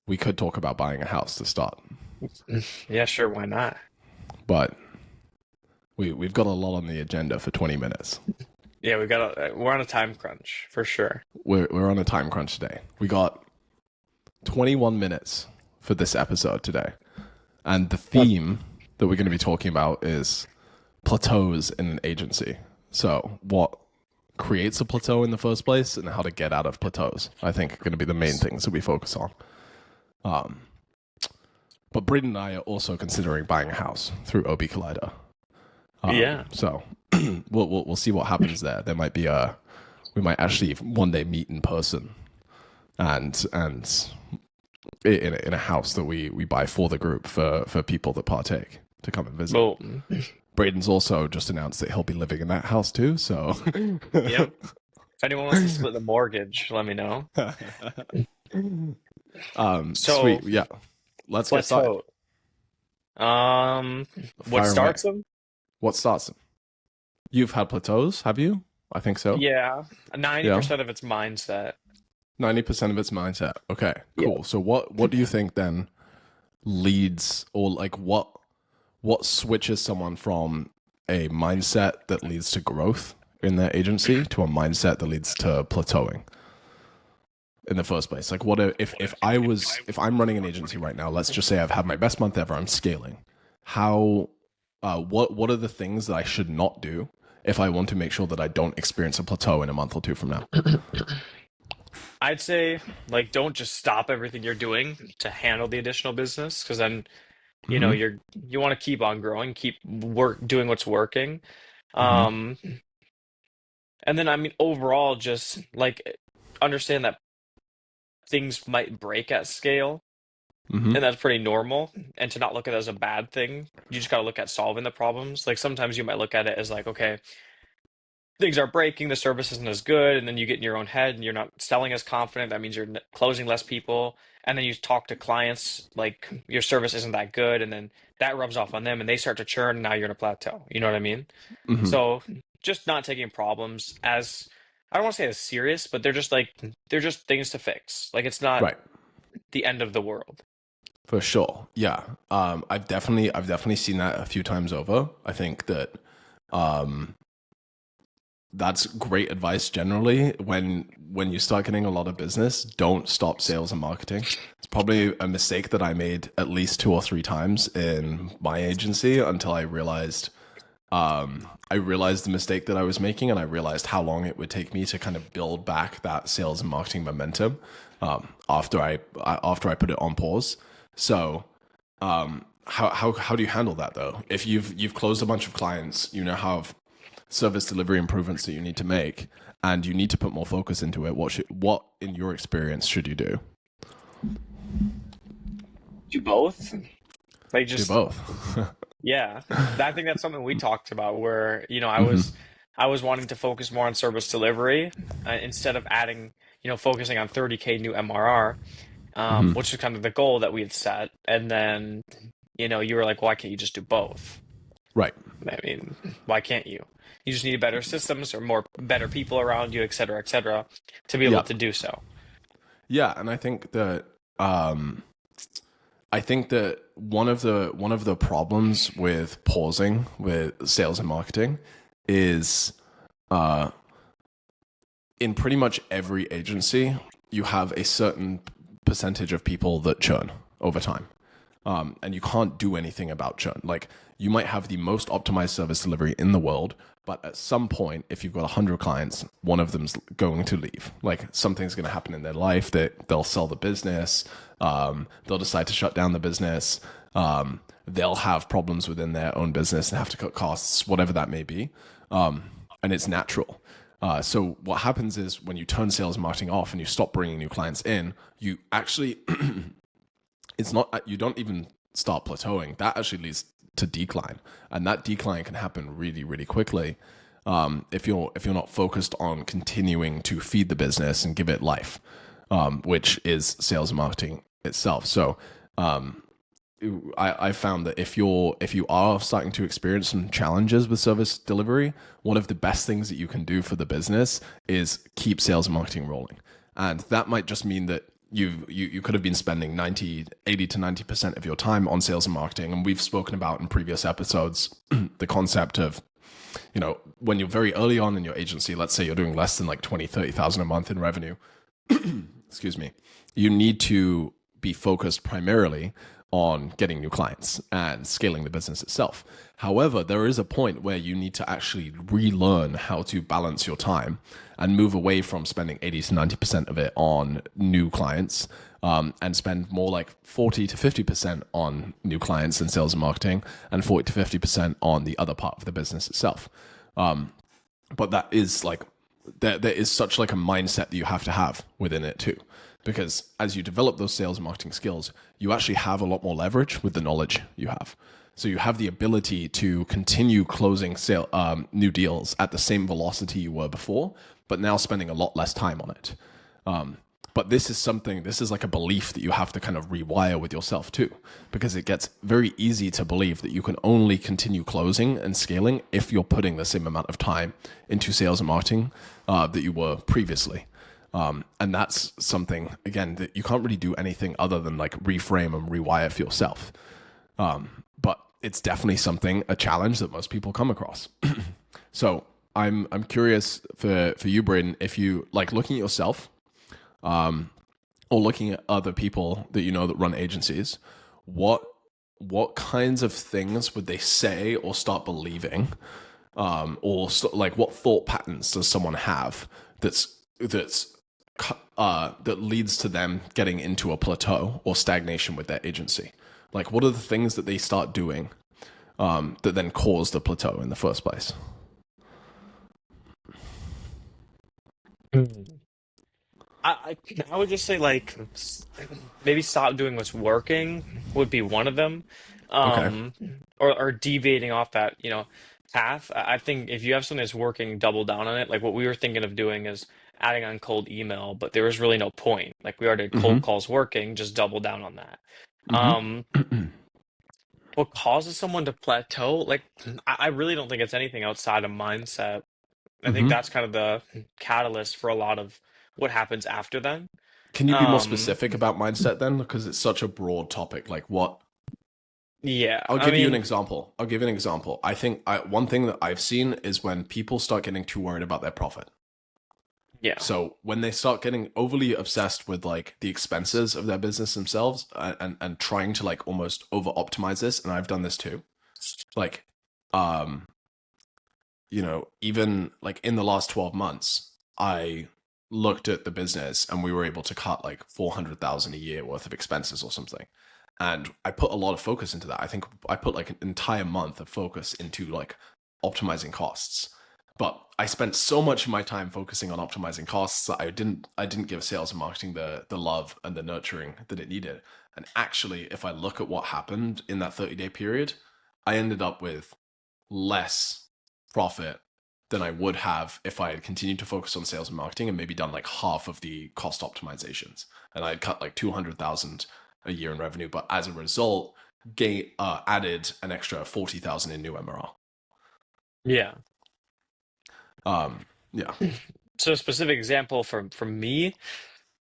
we could talk about buying a house to start, Yeah, sure, why not? but we've got a lot on the agenda for 20 minutes. Yeah, we're on a time crunch for sure. We're on a time crunch today. We got 21 minutes for this episode today, and the theme that we're going to be talking about is plateaus in an agency. So, what creates a plateau in the first place, and how to get out of plateaus. I think are going to be the main things that we focus on. Um, but Brayden and I are also considering buying a house through OB Collider. Yeah. So we'll see what happens there. There might be we might actually one day meet in person, and in a house that we buy for the group for people that partake to come and visit. Well, Brayden's also just announced that he'll be living in that house too. So yep. If anyone wants to split the mortgage, let me know. So Sweet, yeah. Let's get let's started. vote. What Fire away. starts them? What starts them? You've had plateaus, have you? I think so. Yeah, Yeah. 90% of its mindset. 90% of its mindset. Okay, Yeah. cool. So what do you think then leads, or like what switches someone from a mindset that leads to growth in their agency to a mindset that leads to plateauing in the first place? Like, if I'm running an agency right now, let's just say I've had my best month ever, I'm scaling. What are the things that I should not do if I want to make sure that I don't experience a plateau in a month or two from now? I'd say, like, don't just stop everything you're doing to handle the additional business, because then, Hmm. you want to keep on growing, keep doing what's working. Hmm. Um, and then, I mean, overall, just like understand that things might break at scale, Hmm. and that's pretty normal. And to not look at it as a bad thing, you just got to look at solving the problems. Like sometimes you might look at it as like, okay, things are breaking, the service isn't as good, and then you get in your own head and you're not selling as confident. That means you're closing less people, and then you talk to clients like your service isn't that good, and then that rubs off on them, and they start to churn, and now you're in a plateau. You know what I mean? Hmm. So just not taking problems as I don't want to say as serious, but they're just things to fix. Like it's not Right. the end of the world. For sure. Yeah. I've definitely seen that a few times over. I think that um, that's great advice generally. When you start getting a lot of business, don't stop sales and marketing. It's probably a mistake that I made at least 2 or 3 times in my agency until I realized the mistake that I was making, and I realized how long it would take me to kind of build back that sales and marketing momentum after I put it on pause. So, how do you handle that though? If you've closed a bunch of clients, you now have service delivery improvements that you need to make, and you need to put more focus into it. What in your experience should you do? Do both. Like Do just both. yeah. I think that's something we talked about where, Hmm. I was wanting to focus more on service delivery instead of adding, focusing on 30K new MRR, Hmm. which is kind of the goal that we had set. And then, you were like, why can't you just do both? Right. I mean, why can't you? You just need better systems or more better people around you, et cetera, to be able Yeah. to do so. Yeah, and I think that one of the problems with pausing with sales and marketing is uh, in pretty much every agency you have a certain percentage of people that churn over time, and you can't do anything about churn. Like you might have the most optimized service delivery in the world, but at some point, if you've got 100 clients, one of them's going to leave. Like something's going to happen in their life that they'll sell the business, they'll decide to shut down the business, they'll have problems within their own business and have to cut costs, whatever that may be, and it's natural. So what happens is when you turn sales and marketing off and you stop bringing new clients in, you actually it's not you don't even start plateauing. That actually leads to decline, and that decline can happen really, really quickly if you're not focused on continuing to feed the business and give it life, which is sales and marketing itself. So I found that if you are starting to experience some challenges with service delivery, one of the best things that you can do for the business is keep sales and marketing rolling. And that might just mean that you could have been spending 80 to 90% of your time on sales and marketing. And we've spoken about in previous episodes the concept of, when you're very early on in your agency, let's say you're doing less than like 20, 30,000 a month in revenue, excuse me, you need to be focused primarily on getting new clients and scaling the business itself. However, there is a point where you need to actually relearn how to balance your time and move away from spending 80 to 90% of it on new clients, and spend more like 40 to 50% on new clients and sales and marketing, and 40 to 50% on the other part of the business itself. But that is like, there is such like a mindset that you have to have within it too. Because as you develop those sales and marketing skills, you actually have a lot more leverage with the knowledge you have. So you have the ability to continue closing new deals at the same velocity you were before, but now spending a lot less time on it. But this is like a belief that you have to kind of rewire with yourself too, because it gets very easy to believe that you can only continue closing and scaling if you're putting the same amount of time into sales and marketing that you were previously. And that's something, again, that you can't really do anything other than like reframe and rewire for yourself. But it's definitely a challenge that most people come across. So I'm curious for you, Brayden, if you like looking at yourself, or looking at other people that that run agencies, what kinds of things would they say or start believing, like what thought patterns does someone have that leads to them getting into a plateau or stagnation with their agency? Like, what are the things that they start doing that then cause the plateau in the first place? I would just say like maybe stop doing what's working would be one of them, Okay. um, or deviating off that path. I think if you have something that's working, double down on it. Like what we were thinking of doing is adding on cold email, but there was really no point. Like we already had cold Mm-hmm. calls working, just double down on that. Um, Mm-hmm. what causes someone to plateau? Like I really don't think it's anything outside of mindset. I think Mm-hmm. that's kind of the catalyst for a lot of what happens after then. Can you be more Um, specific about mindset then? Because it's such a broad topic. Like what? yeah, I'll I give you an mean, example. I think one thing that I've seen is when people start getting too worried about their profit. yeah, So when they start getting overly obsessed with like the expenses of their business themselves, and trying to like almost over optimize this, and I've done this too. Like, um, even like in the last 12 months, I looked at the business and we were able to cut like 400,000 a year worth of expenses or something. And I put a lot of focus into that. I think I put like an entire month of focus into like optimizing costs. But I spent so much of my time focusing on optimizing costs that I didn't give sales and marketing the love and the nurturing that it needed. And actually, if I look at what happened in that 30-day period, I ended up with less profit than I would have if I had continued to focus on sales and marketing and maybe done like half of the cost optimizations. And I'd cut like 200,000 a year in revenue, but as a result, added an extra 40,000 in new MRR. yeah. Um, yeah. So a specific example from me,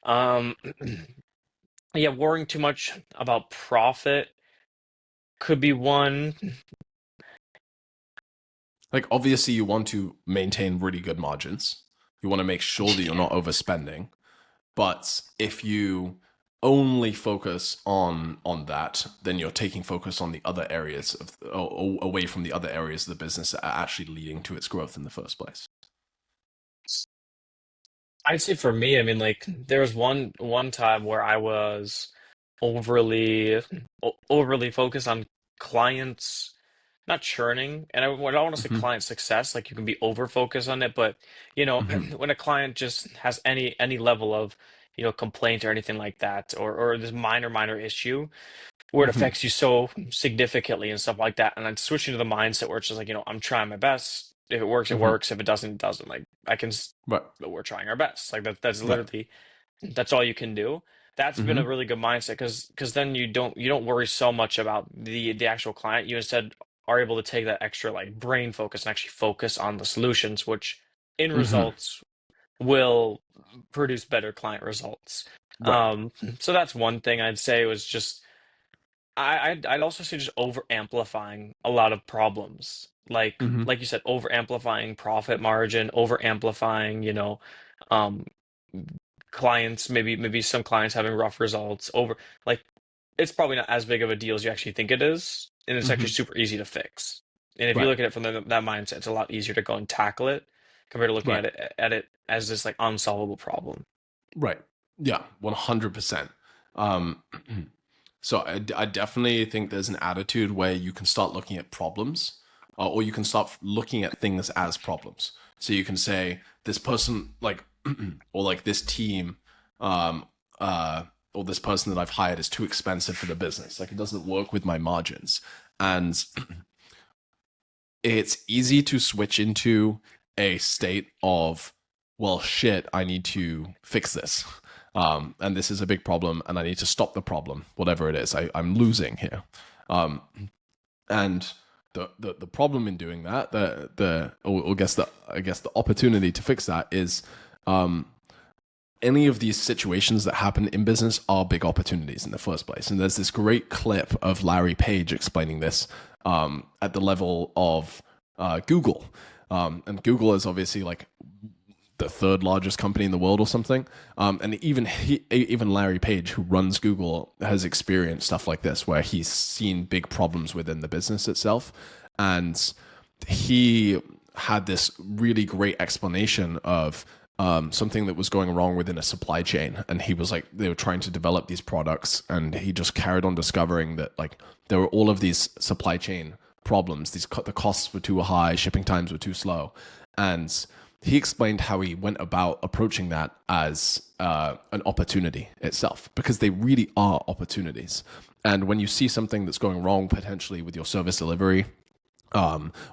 um, yeah, worrying too much about profit could be one. Like obviously you want to maintain really good margins. You want to make sure that you're Yeah. not overspending. But if you only focus on that, then you're taking focus on the other areas or away from the other areas of the business that are actually leading to its growth in the first place. I'd say for me, I mean, like there was one time where I was overly overly focused on clients not churning, and I don't want to say Mm-hmm. client success, like you can be over focused on it, but Mm-hmm. when a client just has any level of complaint or anything like that, or this minor issue where it Mm-hmm. affects you so significantly and stuff like that, and I'm switching to the mindset where it's just like I'm trying my best. If it works, it Mm-hmm. works. If it doesn't, it doesn't. Like I can, Right. but we're trying our best. Like that's Right. literally that's all you can do. That's been Mm-hmm. a really good mindset because then you don't worry so much about the actual client. You instead are able to take that extra like brain focus and actually focus on the solutions, which in Mm-hmm. results will produce better client results. Right. So that's one thing I'd say was just I'd also say just over amplifying a lot of problems. Hmm. Like you said, over amplifying profit margin, over amplifying, um clients, maybe some clients having rough results, over like it's probably not as big of a deal as you actually think it is, and it's actually Hmm. super easy to fix. And if you Right. look at it from that mindset, it's a lot easier to go and tackle it compared to looking Right. at it as this like unsolvable problem. Right. Yeah. 100%. Um, so I definitely think there's an attitude where you can start looking at problems, or you can start looking at things as problems. So you can say this person, like, or like this team, um, uh, or this person that I've hired is too expensive for the business. Like it doesn't work with my margins, and it's easy to switch into a state of, well, shit, I need to fix this. And this is a big problem, and I need to stop the problem, whatever it is. I'm losing here. Um, and the problem in doing that, I guess the opportunity to fix that is, um, any of these situations that happen in business are big opportunities in the first place. And there's this great clip of Larry Page explaining this, at the level of Google. And Google is obviously like the third largest company in the world or something. And even Larry Page, who runs Google, has experienced stuff like this, where he's seen big problems within the business itself. And he had this really great explanation of, something that was going wrong within a supply chain. And he was like, they were trying to develop these products, and he just carried on discovering that like there were all of these supply chain problems. The costs were too high, shipping times were too slow, and he explained how he went about approaching that as, an opportunity itself, because they really are opportunities. And when you see something that's going wrong potentially with your service delivery,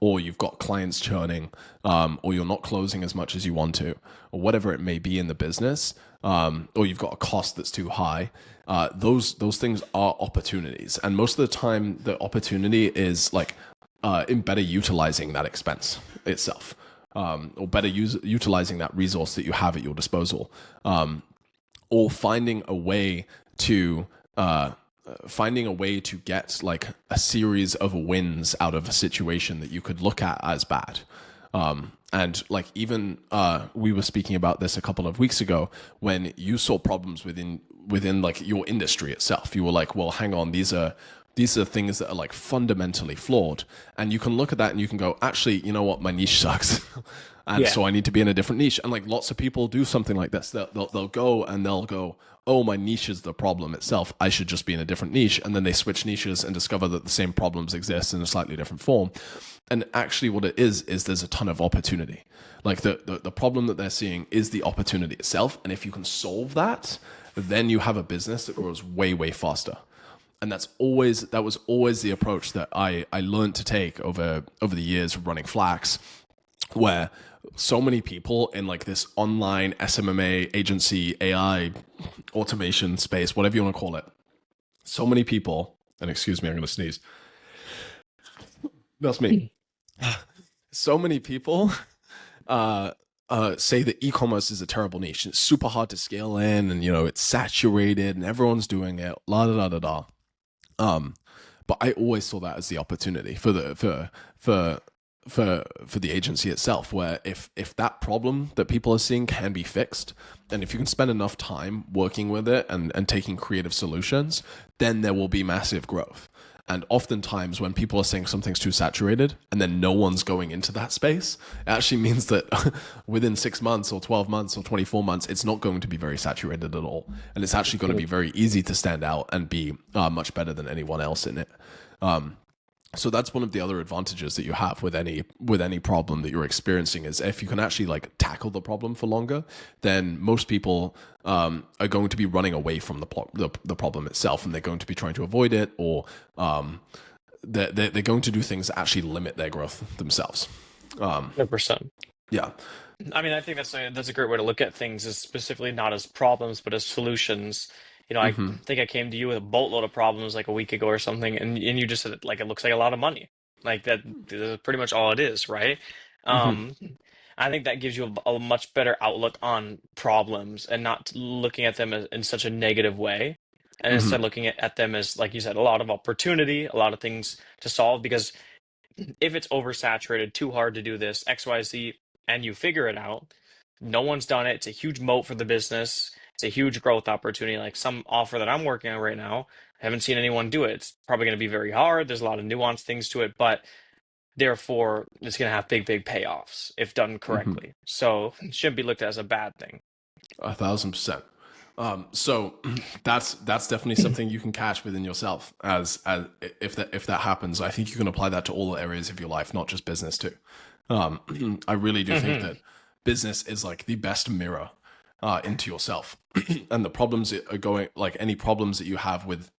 or you've got clients churning, or you're not closing as much as you want to, or whatever it may be in the business, or you've got a cost that's too high. Those things are opportunities, and most of the time, the opportunity is like, in better utilizing that expense itself, or better utilizing that resource that you have at your disposal, or finding a way to get like a series of wins out of a situation that you could look at as bad. And like even, we were speaking about this a couple of weeks ago when you saw problems within like your industry itself. You were like, well, hang on, these are things that are like fundamentally flawed, and you can look at that and you can go, actually, you know what, my niche sucks. And Yeah. so I need to be in a different niche. And like lots of people do something like this. They'll go and they'll go, oh, my niche is the problem itself, I should just be in a different niche. And then they switch niches and discover that the same problems exist in a slightly different form. And actually what it is there's a ton of opportunity. Like the problem that they're seeing is the opportunity itself. And if you can solve that, then you have a business that grows way, way faster. And that was always the approach that I learned to take over the years of running Flax, where so many people in like this online SMMA agency, AI, automation space, whatever you want to call it, so many people, and excuse me, I'm going to sneeze. That's me. So many people, uh, say that e-commerce is a terrible niche. It's super hard to scale in, and it's saturated, and everyone's doing it. La da da da da. Um, but I always saw that as the opportunity for the agency itself, where if that problem that people are seeing can be fixed, and if you can spend enough time working with it and taking creative solutions, then there will be massive growth. And oftentimes when people are saying something's too saturated and then no one's going into that space, it actually means that within 6 months or 12 months or 24 months, it's not going to be very saturated at all. And it's actually going to be very easy to stand out and be, much better than anyone else in it. So that's one of the other advantages that you have with any problem that you're experiencing, is if you can actually like tackle the problem for longer, then most people, are going to be running away from the problem itself, and they're going to be trying to avoid it, or, they're going to do things that actually limit their growth themselves. 100%. Yeah. I mean, I think that's a great way to look at things, is specifically not as problems, but as solutions. I Hmm. think I came to you with a boatload of problems like a week ago or something, and you just said like it looks like a lot of money. Like that's pretty much all it is, right? Hmm. Um, I think that gives you a much better outlook on problems and not looking at them in such a negative way. And instead Hmm. looking at them as, like you said, a lot of opportunity, a lot of things to solve. Because if it's oversaturated, too hard to do this, XYZ, and you figure it out, no one's done it. It's a huge moat for the business. It's a huge growth opportunity. Like some offer that I'm working on right now, I haven't seen anyone do it. It's probably going to be very hard. There's a lot of nuanced things to it, but therefore it's going to have big, big payoffs if done Hmm. correctly. So it shouldn't be looked at as a bad thing. 1,000%. So that's definitely something you can catch within yourself as if that happens. I think you can apply that to all areas of your life, not just business too. I really do think Hmm. that business is like the best mirror into yourself, and the problems that are going like any problems that you have with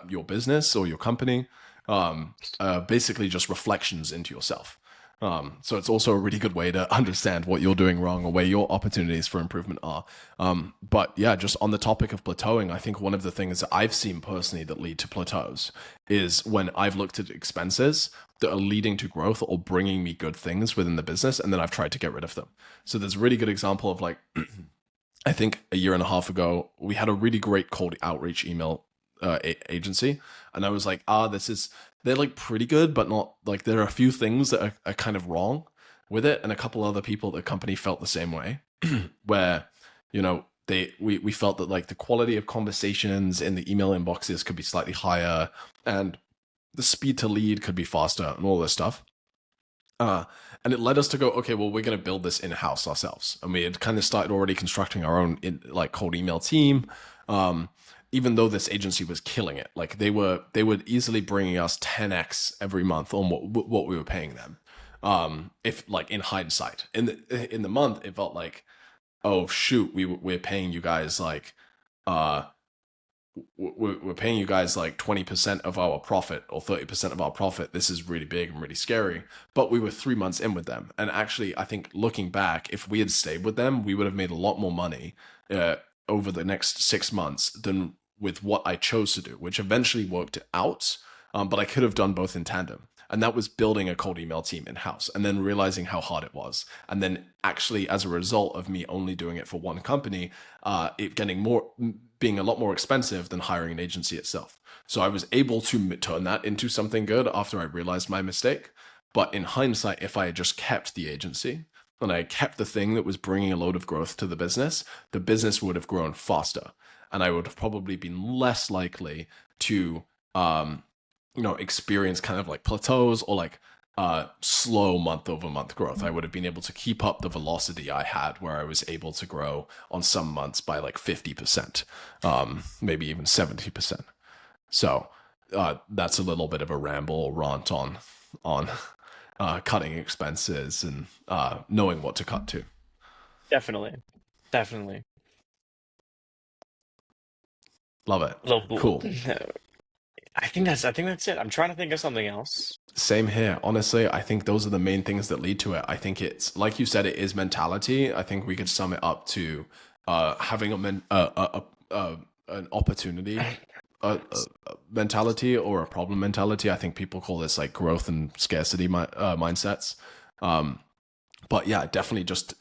your business or your company, basically just reflections into yourself. So it's also a really good way to understand what you're doing wrong or where your opportunities for improvement are. But yeah, just on the topic of plateauing, I think one of the things that I've seen personally that lead to plateaus is when I've looked at expenses that are leading to growth or bringing me good things within the business, and then I've tried to get rid of them. So there's a really good example of like, I think a year and a half ago, we had a really great cold outreach email agency. And I was like, they're like pretty good, but not like there are a few things that are kind of wrong with it. And a couple other people at the company felt the same way, where, we felt that like the quality of conversations in the email inboxes could be slightly higher and the speed to lead could be faster and all this stuff. Uh, and it led us to go, okay, well, we're going to build this in house ourselves. And we had kind of started already constructing our own like cold email team. Even though this agency was killing it, like they would easily bringing us 10x every month on what we were paying them. If like in hindsight, in the month, it felt like, oh shoot, we're paying you guys like, uh, we're paying you guys like 20% of our profit or 30% of our profit. This is really big and really scary. But we were 3 months in with them. And actually, I think looking back, if we had stayed with them, we would have made a lot more money uh, over the next 6 months than with what I chose to do, which eventually worked out. But I could have done both in tandem. And that was building a cold email team in house and then realizing how hard it was. And then actually, as a result of me only doing it for one company, it being a lot more expensive than hiring an agency itself. So I was able to turn that into something good after I realized my mistake. But in hindsight, if I had just kept the agency and I kept the thing that was bringing a load of growth to the business would have grown faster. And I would have probably been less likely to, experience kind of like plateaus or like slow month over month growth. I would have been able to keep up the velocity I had where I was able to grow on some months by like 50%, maybe even 70%. So that's a little bit of a ramble or rant on cutting expenses and knowing what to cut to. Definitely. Definitely. Love it. So, Cool. I think that's it. I'm trying to think of something else. Same here. Honestly, I think those are the main things that lead to it. I think it's like you said, it is mentality. I think we could sum it up to having an opportunity mentality or a problem mentality. I think people call this like growth and scarcity mindsets. Um, but yeah, definitely just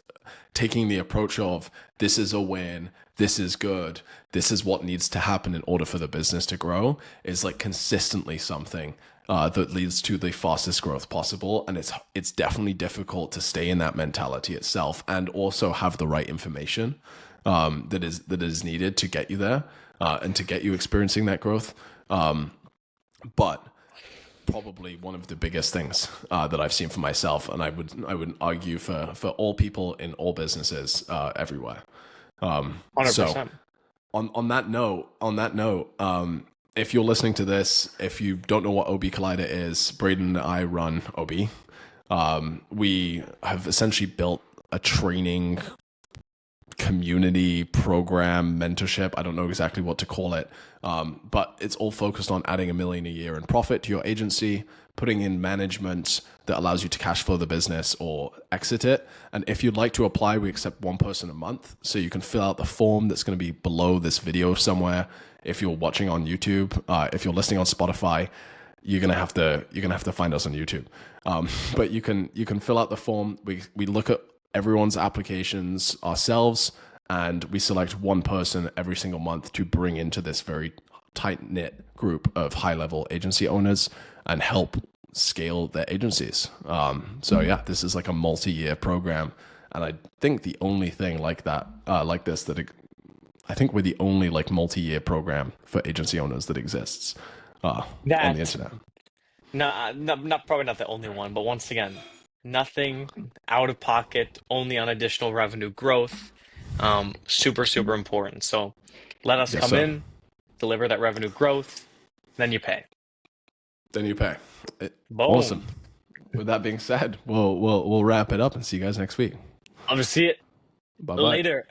taking the approach of this is a win, this is good, this is what needs to happen in order for the business to grow is like consistently something that leads to the fastest growth possible. And it's definitely difficult to stay in that mentality itself and also have the right information that is needed to get you there and to get you experiencing that growth. But probably one of the biggest things that I've seen for myself, and I would argue for all people in all businesses everywhere. So 100%. on that note, if you're listening to this, if you don't know what OB Collider is, Brayden and I run OB. We have essentially built a training community program mentorship. I don't know exactly what to call it, but it's all focused on adding $1 million a year in profit to your agency, putting in management that allows you to cash flow the business or exit it. And if you'd like to apply, we accept one person a month, so you can fill out the form that's going to be below this video somewhere. If you're watching on YouTube, if you're listening on Spotify, you're gonna have to find us on YouTube. But you can fill out the form. We look at everyone's applications ourselves, and we select one person every single month to bring into this very tight knit group of high level agency owners and help scale their agencies. So yeah, this is like a multi-year program, and I think the only thing like that, I think we're the only like multi-year program for agency owners that exists on the That internet. not probably not the only one, but once again, nothing out of pocket, only on additional revenue growth. Super, super important. So let us Yes, come sir. in, deliver that revenue growth, then you pay. Then you pay. Boom. Awesome. With that being said, we'll wrap it up and see you guys next week. I'll just see it Bye bye. later.